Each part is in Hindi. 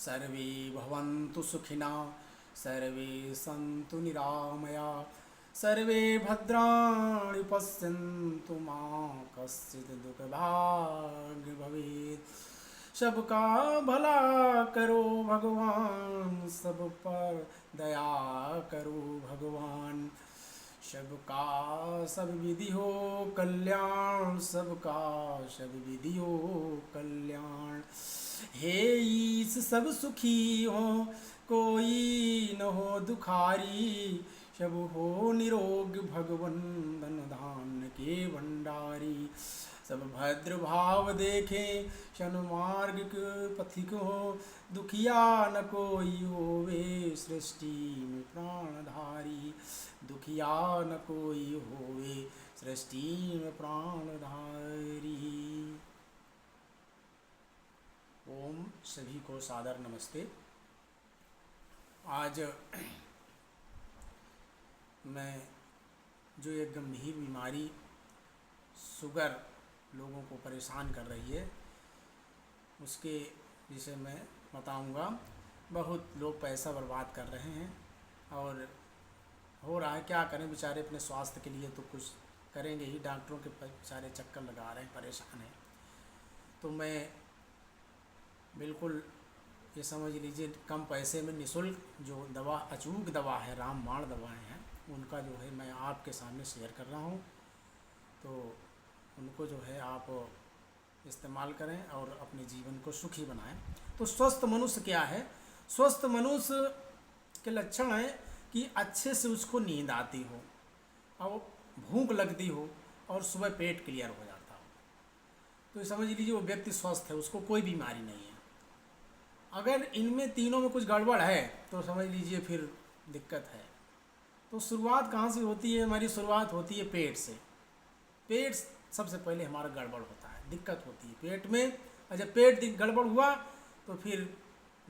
सर्वे भवन्तु सुखिनः सर्वे सन्तु निरामया सर्वे भद्राणि पश्यन्तु मा कश्चित् दुःखभाग् भवेत्। सबका भला करो भगवान, सब पर दया करो भगवान। सबका सब विधि हो कल्याण, सबका सब विधि हो कल्याण। हे ईश सब सुखी हो, कोई न हो दुखारी। सब हो निरोग भगवन, धन धान के भंडारी। सब भद्र भाव देखे, सन्मार्ग के पथिक हो। दुखिया न कोई होवे, सृष्टि में प्राणधारी। दुखिया न कोई होवे, सृष्टि में प्राणधारी। ओम सभी को सादर नमस्ते। आज मैं जो एक गंभीर बीमारी शुगर लोगों को परेशान कर रही है, उसके विषय में बताऊंगा। बहुत लोग पैसा बर्बाद कर रहे हैं और हो रहा है, क्या करें बेचारे, अपने स्वास्थ्य के लिए तो कुछ करेंगे ही, डॉक्टरों के बेचारे चक्कर लगा रहे हैं, परेशान हैं। तो मैं बिल्कुल ये समझ लीजिए, कम पैसे में निःशुल्क जो दवा, अचूक दवा है, रामबाण दवाएं हैं, उनका जो है मैं आपके सामने शेयर कर रहा हूँ। तो उनको जो है आप इस्तेमाल करें और अपने जीवन को सुखी बनाएं। तो स्वस्थ मनुष्य क्या है? स्वस्थ मनुष्य के लक्षण हैं कि अच्छे से उसको नींद आती हो और भूख लगती हो और सुबह पेट क्लियर हो जाता हो। तो समझ लीजिए वो व्यक्ति स्वस्थ है, उसको कोई बीमारी नहीं है। अगर इनमें तीनों में कुछ गड़बड़ है तो समझ लीजिए फिर दिक्कत है। तो शुरुआत कहाँ से होती है? हमारी शुरुआत होती है पेट से। पेट सबसे पहले हमारा गड़बड़ होता है, दिक्कत होती है पेट में। और जब पेट गड़बड़ हुआ तो फिर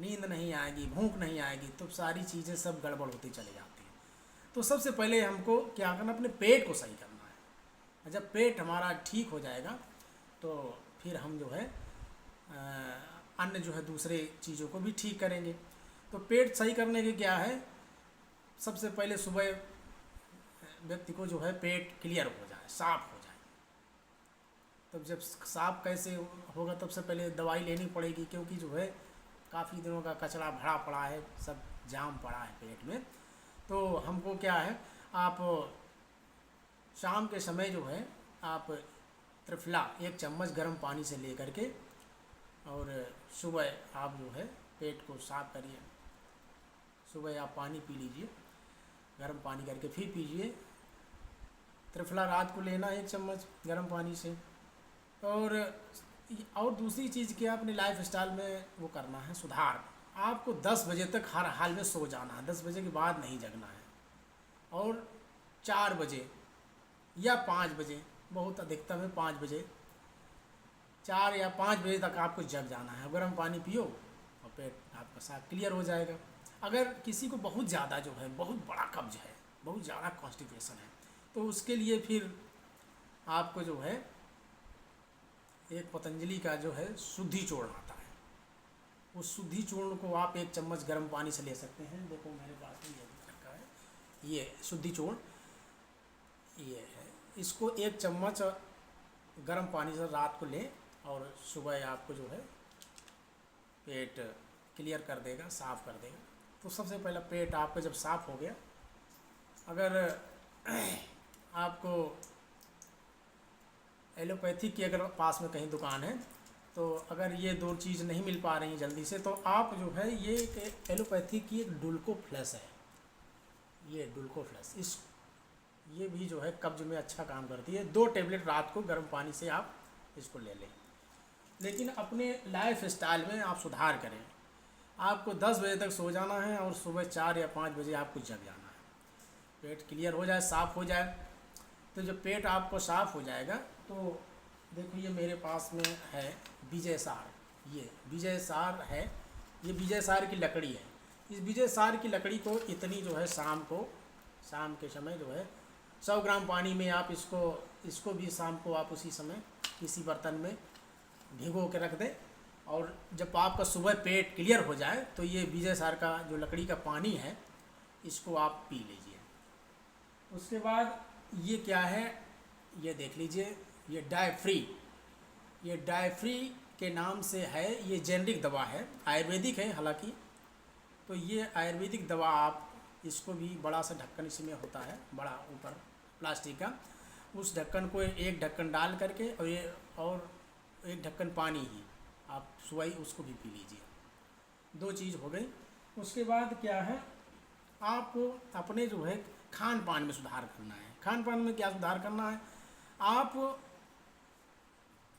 नींद नहीं आएगी, भूख नहीं आएगी, तो सारी चीज़ें सब गड़बड़ होती चली जाती हैं। तो सबसे पहले हमको क्या करना, अपने पेट को सही करना है। और जब पेट हमारा ठीक हो जाएगा तो फिर हम जो है अन्य जो है दूसरे चीज़ों को भी ठीक करेंगे। तो पेट सही करने के क्या है, सबसे पहले सुबह व्यक्ति को जो है पेट क्लियर हो जाए, साफ हो जाए। तब जब साफ कैसे होगा, तब से पहले दवाई लेनी पड़ेगी, क्योंकि जो है काफ़ी दिनों का कचरा भरा पड़ा है, सब जाम पड़ा है पेट में। तो हमको क्या है, आप शाम के समय जो है आप त्रिफला 1 चम्मच गर्म पानी से ले करके और सुबह आप जो है पेट को साफ करिए। सुबह आप पानी पी लीजिए, गर्म पानी करके फिर पीजिए। त्रिफला रात को लेना 1 चम्मच गर्म पानी से। और दूसरी चीज़ क्या, अपने लाइफ स्टाइल में वो करना है सुधार। आपको 10 बजे तक हर हाल में सो जाना है, 10 बजे के बाद नहीं जगना है। और 4 बजे या 5 बजे, बहुत अधिकतम है 5 बजे, 4 या 5 बजे तक आपको जग जाना है। गर्म पानी पियो और पेट आपका साफ क्लियर हो जाएगा। अगर किसी को बहुत ज़्यादा जो है, बहुत बड़ा कब्ज है, बहुत ज़्यादा कॉन्स्टिपेशन है, तो उसके लिए फिर आपको जो है एक पतंजलि का जो है शुद्धि चूर्ण आता है, उस शुद्धि चूर्ण को आप 1 चम्मच गर्म पानी से ले सकते हैं। देखो मेरे पास में ये रखा है, ये शुद्धि चूर्ण ये है। इसको 1 चम्मच गर्म पानी से रात को लें और सुबह आपको जो है पेट क्लियर कर देगा, साफ़ कर देगा। तो सबसे पहला पेट आपका जब साफ़ हो गया, अगर आपको एलोपैथी की अगर पास में कहीं दुकान है, तो अगर ये 2 चीज़ नहीं मिल पा रही जल्दी से, तो आप जो है ये एक एलोपैथी की एक डुल्को प्लस है, ये डुल्को प्लस, ये भी जो है कब्ज में अच्छा काम करती है। 2 टेबलेट रात को गर्म पानी से आप इसको ले लें। लेकिन अपने लाइफ स्टाइल में आप सुधार करें। आपको 10 बजे तक सो जाना है और सुबह 4 या 5 बजे आपको जग जाना है। पेट क्लियर हो जाए, साफ़ हो जाए। तो जब पेट आपको साफ़ हो जाएगा तो देखो ये मेरे पास में है विजय सार, ये विजय सार है, ये विजय सार की लकड़ी है। इस विजय सार की लकड़ी को इतनी जो है शाम के समय जो है 100 ग्राम पानी में आप इसको भी शाम को आप उसी समय किसी बर्तन में भिगो के रख दें और जब आपका सुबह पेट क्लियर हो जाए तो ये विजय सार का जो लकड़ी का पानी है इसको आप पी लीजिए। उसके बाद ये क्या है, ये देख लीजिए, ये डायफ्री, ये डायफ्री के नाम से है, ये जेनरिक दवा है, आयुर्वेदिक है हालांकि। तो ये आयुर्वेदिक दवा आप इसको भी बड़ा सा ढक्कन इसमें होता है, बड़ा ऊपर प्लास्टिक का, उस ढक्कन को एक ढक्कन डाल करके और एक ढक्कन पानी ही आप सुबह ही उसको भी पी लीजिए। 2 चीज़ हो गई। उसके बाद क्या है, आपको अपने जो है खान पान में सुधार करना है। खान पान में क्या सुधार करना है, आप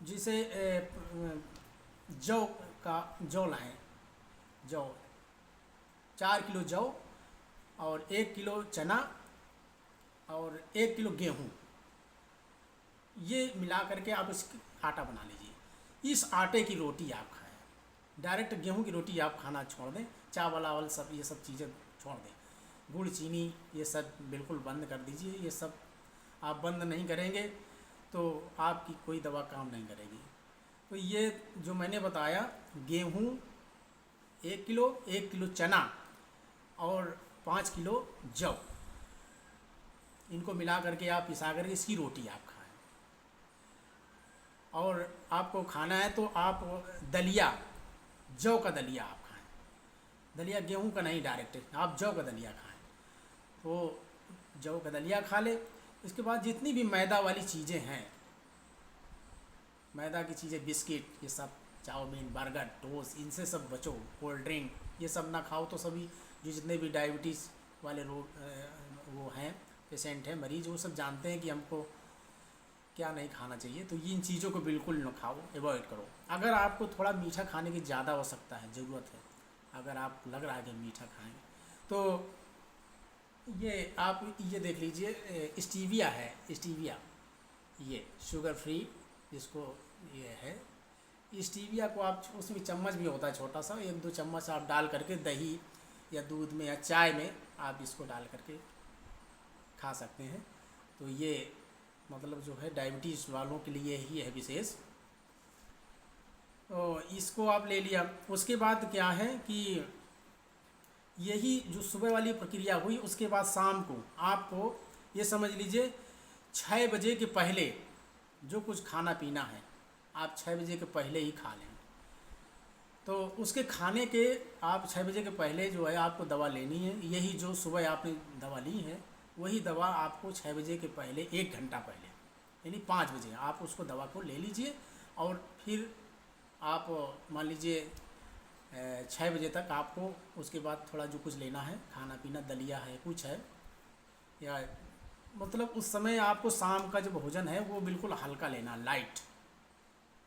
जिसे जौ लाएं, जौ 4 किलो जौ और 1 किलो चना और 1 किलो गेहूँ, ये मिला करके आप इसकी आटा बना लीजिए। इस आटे की रोटी आप खाएं। डायरेक्ट गेहूं की रोटी आप खाना छोड़ दें, चावल आवल सब ये सब चीज़ें छोड़ दें, गुड़ चीनी ये सब बिल्कुल बंद कर दीजिए। ये सब आप बंद नहीं करेंगे तो आपकी कोई दवा काम नहीं करेगी। तो ये जो मैंने बताया, गेहूं 1 किलो, 1 किलो चना और 5 किलो जौ, इनको मिला करके आप पिसा करके इसकी रोटी आप खाएं। और आपको खाना है तो आप दलिया, जौ का दलिया आप खाएं। दलिया गेहूं का नहीं, डायरेक्ट आप जौ का दलिया खाएं। तो जौ का दलिया खा ले। इसके बाद जितनी भी मैदा वाली चीज़ें हैं, मैदा की चीज़ें, बिस्किट, ये सब, चाउमीन, बर्गर, टोस्ट, इनसे सब बचो। कोल्ड ड्रिंक ये सब ना खाओ। तो सभी जो जितने भी डायबिटीज़ वाले वो हैं, पेशेंट हैं, मरीज, वो सब जानते हैं कि हमको क्या नहीं खाना चाहिए। तो इन चीज़ों को बिल्कुल न खाओ, अवॉइड करो। अगर आपको थोड़ा मीठा खाने की ज़्यादा आवश्यकता है, ज़रूरत है, अगर आप लग रहा है कि मीठा खाएंगे, तो ये आप ये देख लीजिए, स्टीविया है, स्टीविया, ये शुगर फ्री जिसको ये है, स्टीविया को आप, उसमें चम्मच भी होता है छोटा सा, 1-2 चम्मच आप डाल करके दही या दूध में या चाय में आप इसको डाल करके खा सकते हैं। तो ये मतलब जो है डायबिटीज़ वालों के लिए ही है विशेष। तो इसको आप ले लिया। उसके बाद क्या है कि यही जो सुबह वाली प्रक्रिया हुई, उसके बाद शाम को आपको ये समझ लीजिए 6 बजे के पहले जो कुछ खाना पीना है आप 6 बजे के पहले ही खा लें। तो उसके खाने के आप 6 बजे के पहले जो है आपको दवा लेनी है। यही जो सुबह आपने दवा ली है वही दवा आपको 6 बजे के पहले 1 घंटा पहले, यानी 5 बजे आप उसको दवा को ले लीजिए। और फिर आप मान लीजिए 6 बजे तक आपको उसके बाद थोड़ा जो कुछ लेना है, खाना पीना, दलिया है, कुछ है, या मतलब उस समय आपको शाम का जो भोजन है वो बिल्कुल हल्का लेना, लाइट,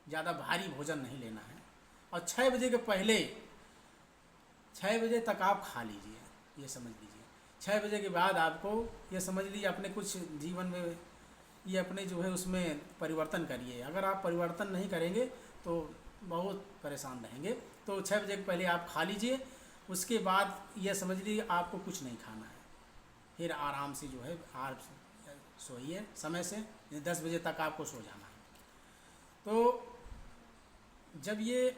ज़्यादा भारी भोजन नहीं लेना है। और 6 बजे के पहले 6 बजे तक आप खा लीजिए, ये समझ लीजिए। 6 बजे के बाद आपको ये समझ लीजिए अपने कुछ जीवन में ये अपने जो है उसमें परिवर्तन करिए। अगर आप परिवर्तन नहीं करेंगे तो बहुत परेशान रहेंगे। तो 6 बजे के पहले आप खा लीजिए। उसके बाद ये समझ लीजिए आपको कुछ नहीं खाना है, फिर आराम से जो है सोइए समय से, 10 बजे तक आपको सो जाना है। तो जब ये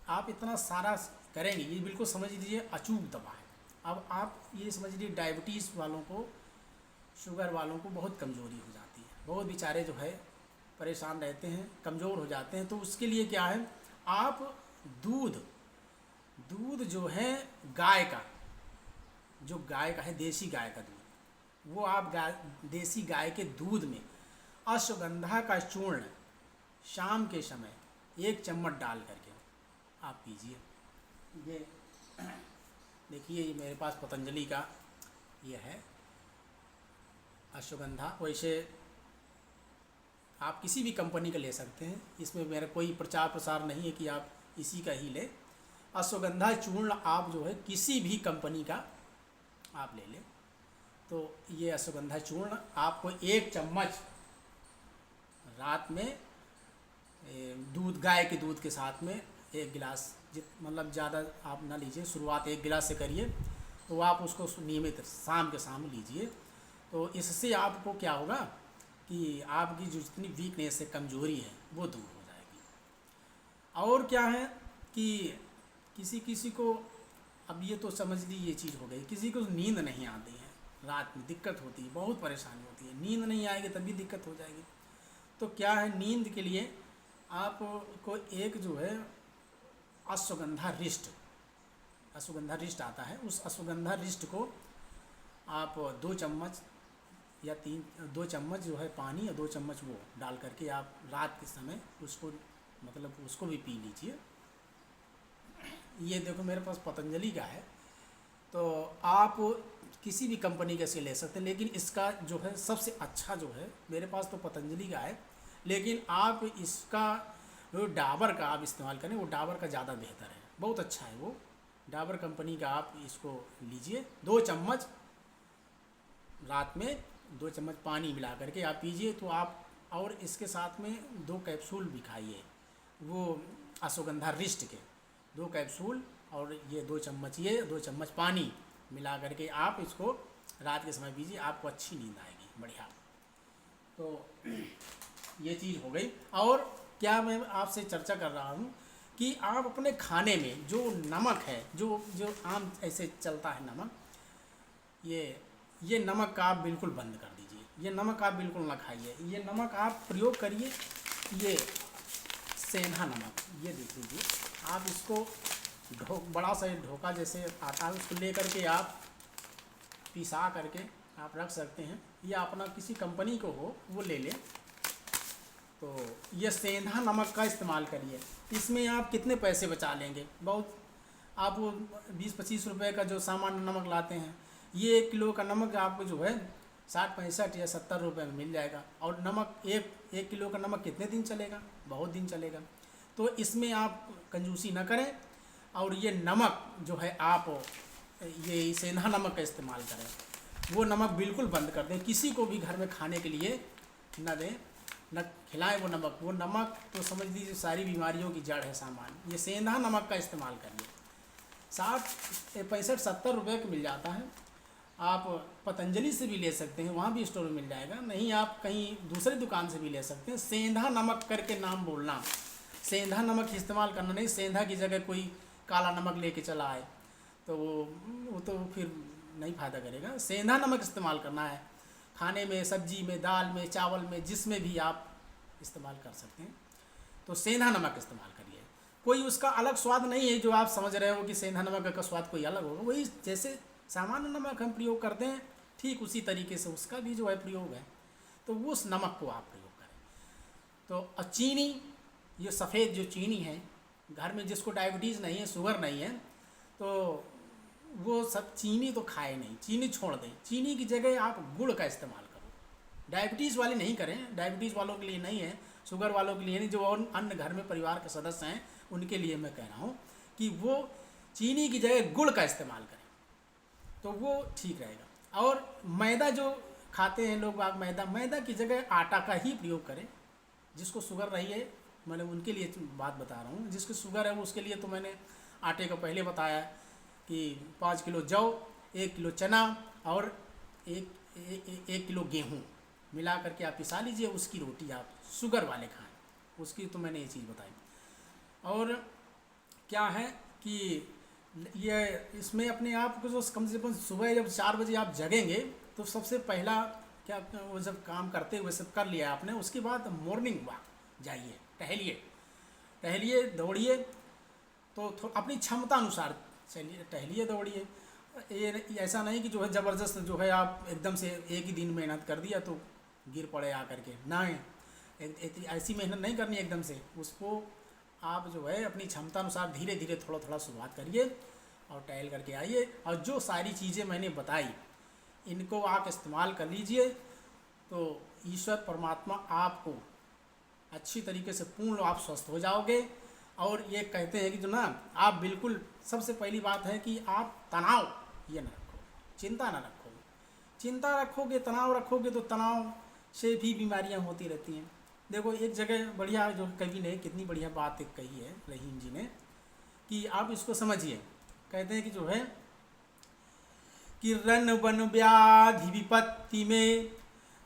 आप इतना सारा करेंगे, ये बिल्कुल समझ लीजिए अचूक दवा है। अब आप ये समझ लीजिए डायबिटीज़ वालों को, शुगर वालों को बहुत कमज़ोरी हो जाती है, बहुत बेचारे जो है परेशान रहते हैं, कमज़ोर हो जाते हैं। तो उसके लिए क्या है, आप दूध जो है गाय का, जो गाय का है, देसी गाय का दूध, वो आप देसी गाय के दूध में अश्वगंधा का चूर्ण शाम के समय 1 चम्मच डाल करके आप पीजिए। ये देखिए, ये मेरे पास पतंजलि का ये है अश्वगंधा। वैसे आप किसी भी कंपनी का ले सकते हैं, इसमें मेरा कोई प्रचार प्रसार नहीं है कि आप इसी का ही लें। अश्वगंधा चूर्ण आप जो है किसी भी कंपनी का आप ले लें। तो ये अश्वगंधा चूर्ण आपको 1 चम्मच रात में दूध, गाय के दूध के साथ में 1 गिलास, मतलब ज़्यादा आप ना लीजिए, शुरुआत 1 गिलास से करिए। तो आप उसको नियमित शाम के शाम लीजिए। तो इससे आपको क्या होगा कि आपकी जो जितनी वीकनेस है, कमज़ोरी है, वो दूर हो जाएगी। और क्या है, कि किसी किसी को, अब ये तो समझ ली ये चीज़ हो गई, किसी को नींद नहीं आती है, रात में दिक्कत होती है, बहुत परेशानी होती है, नींद नहीं आएगी तभी दिक्कत हो जाएगी। तो क्या है, नींद के लिए आपको एक जो है अश्वगंधा रिष्ट आता है, उस अश्वगंधा रिष्ट को आप 2 चम्मच या 2 चम्मच जो है पानी या 2 चम्मच वो डाल करके आप रात के समय उसको, मतलब उसको भी पी लीजिए। ये देखो मेरे पास पतंजलि का है, तो आप किसी भी कंपनी का से ले सकते हैं, लेकिन इसका जो है सबसे अच्छा जो है, मेरे पास तो पतंजलि का है, लेकिन आप इसका जो डाबर का आप इस्तेमाल करें, वो डाबर का ज़्यादा बेहतर है, बहुत अच्छा है वो डाबर कंपनी का। आप इसको लीजिए 2 चम्मच, रात में 2 चम्मच पानी मिला करके आप पीजिए, तो आप, और इसके साथ में 2 कैप्सूल भी खाइए, वो अश्वगंधा रिष्ट के 2 कैप्सूल, और ये 2 चम्मच, ये 2 चम्मच पानी मिला करके आप इसको रात के समय पीजिए, आपको अच्छी नींद आएगी, बढ़िया। तो ये चीज़ हो गई। और क्या मैं आपसे चर्चा कर रहा हूँ कि आप अपने खाने में जो नमक है, जो आम ऐसे चलता है नमक, ये नमक का आप बिल्कुल बंद कर दीजिए, ये नमक आप बिल्कुल ना खाइए, ये नमक आप प्रयोग करिए, ये सेंधा नमक, ये देख लीजिए आप, इसको बड़ा सा ढोका जैसे आता है, उसको ले करके आप पिसा करके आप रख सकते हैं, या अपना किसी कंपनी को हो वो ले लें। तो ये सेंधा नमक का इस्तेमाल करिए, इसमें आप कितने पैसे बचा लेंगे, बहुत। आप वो 20-25 रुपए का जो सामान्य नमक लाते हैं, ये 1 किलो का नमक आपको जो है 60-65 या 70 रुपये में मिल जाएगा। और नमक एक किलो का नमक कितने दिन चलेगा, बहुत दिन चलेगा। तो इसमें आप कंजूसी ना करें, और ये नमक जो है आप ये सेंधा नमक का इस्तेमाल करें, वो नमक बिल्कुल बंद कर दें, किसी को भी घर में खाने के लिए न दें, न खिलाएं वो नमक तो समझ लीजिए सारी बीमारियों की जड़ है सामान। ये सेंधा नमक का इस्तेमाल करिए, 65-70 रुपये का मिल जाता है, आप पतंजलि से भी ले सकते हैं, वहाँ भी स्टोर में मिल जाएगा, नहीं आप कहीं दूसरी दुकान से भी ले सकते हैं। सेंधा नमक करके नाम बोलना, सेंधा नमक इस्तेमाल करना नहीं, सेंधा की जगह कोई काला नमक लेके चला आए तो वो तो फिर नहीं फ़ायदा करेगा। सेंधा नमक इस्तेमाल करना है, खाने में, सब्जी में, दाल में, चावल में, जिसमें भी आप इस्तेमाल कर सकते हैं, तो सेंधा नमक इस्तेमाल करिए। कोई उसका अलग स्वाद नहीं है जो आप समझ रहे हो कि सेंधा नमक का स्वाद कोई अलग होगा, वही जैसे सामान्य नमक हम प्रयोग करते हैं, ठीक उसी तरीके से उसका भी जो है प्रयोग है, तो उस नमक को आप प्रयोग करें। तो चीनी, ये सफ़ेद जो चीनी है, घर में जिसको डायबिटीज़ नहीं है, शुगर नहीं है, तो वो सब चीनी तो खाए नहीं, चीनी छोड़ दें, चीनी की जगह आप गुड़ का इस्तेमाल करो। डायबिटीज़ वाले नहीं करें, डायबिटीज़ वालों के लिए नहीं है, शुगर वालों के लिए नहीं, जो और अन्य घर में परिवार के सदस्य हैं उनके लिए मैं कह रहा हूँ कि वो चीनी की जगह गुड़ का इस्तेमाल करें, तो वो ठीक रहेगा। और मैदा जो खाते हैं लोग बाग, मैदा की जगह आटा का ही प्रयोग करें। जिसको शुगर रही है, मैंने उनके लिए बात बता रहा हूँ, जिसको शुगर है उसके लिए तो मैंने आटे को पहले बताया कि 5 किलो जौ, 1 किलो चना और 1 किलो गेहूँ मिला करके आप पिसा लीजिए, उसकी रोटी आप शुगर वाले खाएं, उसकी तो मैंने ये चीज़ बताई। और क्या है कि ये इसमें अपने आप को जो कम से कम सुबह जब 4 बजे आप जगेंगे, तो सबसे पहला क्या, वो जब काम करते हुए सब कर लिया आपने, उसके बाद मॉर्निंग वॉक जाइए, टहलिए, दौड़िए, तो अपनी क्षमता अनुसार चलिए, टहलिए, दौड़िए। ये ऐसा नहीं कि जो है ज़बरदस्त जो है आप एकदम से एक ही दिन मेहनत कर दिया तो गिर पड़े आकर के, ना, ऐसी मेहनत नहीं करनी एकदम से, उसको आप जो है अपनी क्षमता अनुसार धीरे धीरे थोड़ा थोड़ा शुरुआत करिए और टहल करके आइए। और जो सारी चीज़ें मैंने बताई इनको आप इस्तेमाल कर लीजिए, तो ईश्वर परमात्मा आपको अच्छी तरीके से पूर्ण आप स्वस्थ हो जाओगे। और ये कहते हैं कि जो ना, आप बिल्कुल, सबसे पहली बात है कि आप तनाव ये ना रखो, चिंता ना रखो। चिंता रखोगे, तनाव रखोगे तो तनाव से भी बीमारियां होती रहती हैं। देखो एक जगह बढ़िया जो कवि ने कितनी बढ़िया बात एक कही है, रहीम जी ने, कि आप इसको समझिए। कहते हैं कि जो है कि रन वन व्याधि विपत्ति में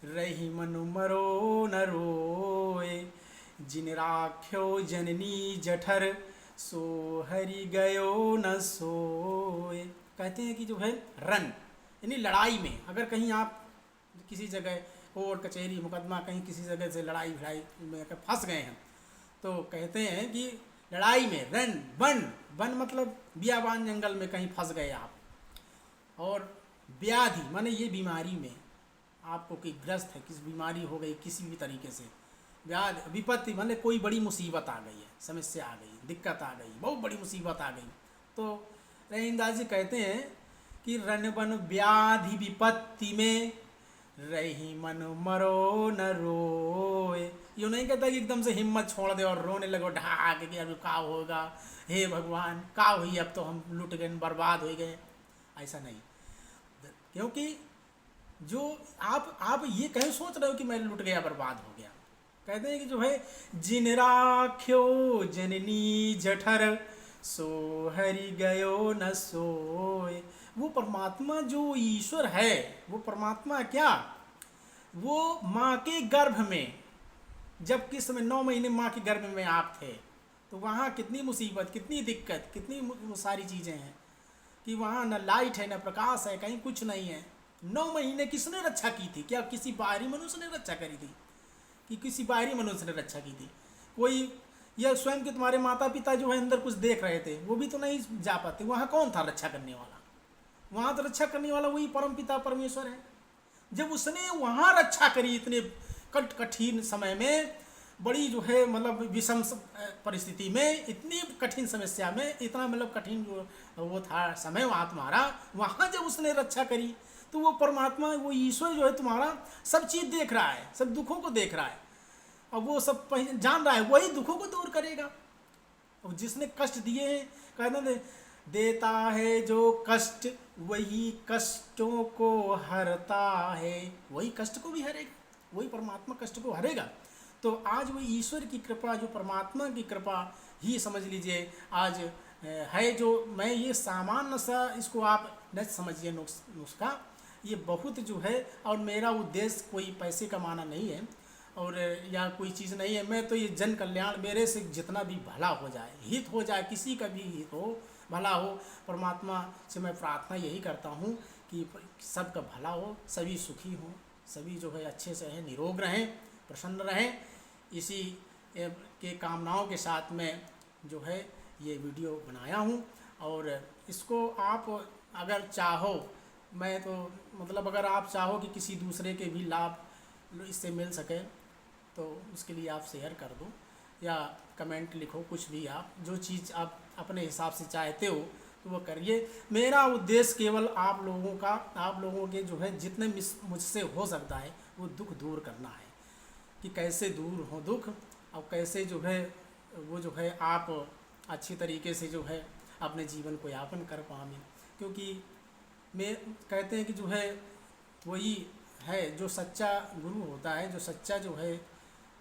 रही मनु मरो न रोए, जिन राख्यो जननी जठर सो हरि गयो न सोए। कहते हैं कि जो है रन यानी लड़ाई में, अगर कहीं आप किसी जगह कोर्ट कचहरी मुकदमा कहीं किसी जगह से लड़ाई भिड़ाई में अगर फंस गए हैं, तो कहते हैं कि लड़ाई में रन, वन, वन मतलब बियाबान जंगल में कहीं फंस गए आप, और व्याधि माने ये बीमारी में आपको कोई ग्रस्त है, किसी बीमारी हो गई किसी भी तरीके से, व्याधि विपत्ति माने कोई बड़ी मुसीबत आ गई है, समस्या आ गई, दिक्कत आ गई, बहुत बड़ी मुसीबत आ गई, तो रहीमदास जी कहते हैं कि रन बन व्याधि विपत्ति में रही मन मरो न रोए। यूँ नहीं कहता कि एकदम से हिम्मत छोड़ दे और रोने लगो ढाक के अभी का होगा, हे भगवान का हुई, अब तो हम लुट गए, बर्बाद हो गए, ऐसा नहीं। क्योंकि जो आप ये कहीं सोच रहे हो कि मैं लुट गया बर्बाद हो गया, कहते हैं कि जो है जिन राख्यो जननी जठर सो हरि गयो न सोए। वो परमात्मा जो ईश्वर है, वो परमात्मा क्या, वो माँ के गर्भ में, जब किस समय 9 महीने माँ के गर्भ में आप थे, तो वहाँ कितनी मुसीबत, कितनी दिक्कत, कितनी सारी चीज़ें हैं कि वहाँ न लाइट है, न प्रकाश है, कहीं कुछ नहीं है। 9 महीने किसने रक्षा की थी? क्या किसी बाहरी मनुष्य ने रक्षा करी थी? कि किसी बाहरी मनुष्य ने रक्षा की थी? कोई, या स्वयं के तुम्हारे माता पिता जो है अंदर कुछ देख रहे थे, वो भी तो नहीं जा पाते। वहाँ कौन था रक्षा करने वाला? वहाँ तो रक्षा करने वाला वही परम पिता परमेश्वर है। जब उसने वहाँ रक्षा करी इतने कठिन समय में, बड़ी जो है मतलब विषम परिस्थिति में, इतनी कठिन समस्या में, इतना मतलब कठिन जो वो था समय वहाँ तुम्हारा, वहाँ जब उसने रक्षा करी, तो वो परमात्मा, वो ईश्वर जो है तुम्हारा सब चीज़ देख रहा है, सब दुखों को देख रहा है, और वो सब जान रहा है, वही दुखों को दूर करेगा। और जिसने कष्ट दिए हैं, कहते देता है जो कष्ट वही कष्टों को हरता है, वही कष्ट को भी हरेगा, वही परमात्मा कष्ट को हरेगा। तो आज वो ईश्वर की कृपा, जो परमात्मा की कृपा ही समझ लीजिए आज है। जो मैं ये सामान्य सा, इसको आप न समझिए नुस्खा, ये बहुत जो है, और मेरा उद्देश्य कोई पैसे कमाना नहीं है और या कोई चीज़ नहीं है। मैं तो ये जन कल्याण, मेरे से जितना भी भला हो जाए, हित हो जाए, किसी का भी हित हो, भला हो, परमात्मा से मैं प्रार्थना यही करता हूँ कि सबका भला हो, सभी सुखी हों, सभी जो है अच्छे से रहें, निरोग रहें, प्रसन्न रहें। इसी के कामनाओं के साथ में जो है ये वीडियो बनाया हूँ। और इसको आप अगर चाहो, मैं तो मतलब अगर आप चाहो कि किसी दूसरे के भी लाभ इससे मिल सके, तो उसके लिए आप शेयर कर दो या कमेंट लिखो, कुछ भी आप जो चीज़ आप अपने हिसाब से चाहते हो तो वो करिए। मेरा उद्देश्य केवल आप लोगों का, आप लोगों के जो है जितने मुझसे हो सकता है वो दुख दूर करना है, कि कैसे दूर हो दुख, और कैसे जो है वो जो है आप अच्छी तरीके से जो है अपने जीवन को यापन कर पाएं। क्योंकि मैं कहते हैं कि जो है वही है जो सच्चा गुरु होता है, जो सच्चा जो है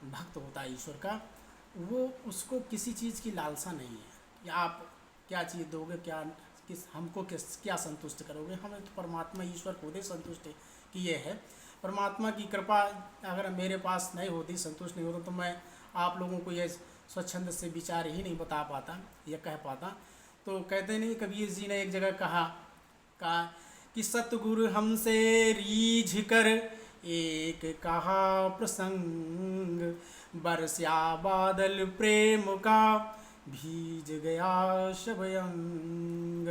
भक्त होता है ईश्वर का, वो उसको किसी चीज़ की लालसा नहीं है कि आप क्या चीज़ दोगे, हमको क्या संतुष्ट करोगे। हमें तो परमात्मा ईश्वर खुद ही संतुष्ट किए है। परमात्मा की कृपा अगर मेरे पास नहीं होती, संतुष्ट नहीं होता, तो मैं आप लोगों को ये स्वच्छंद से विचार ही नहीं बता पाता या कह पाता। तो कहते नहीं, कबीर जी ने एक जगह कहा कि सतगुरु हमसे रीझ कर एक कहा प्रसंग, बरसा बादल प्रेम का भीज गया शब अंग।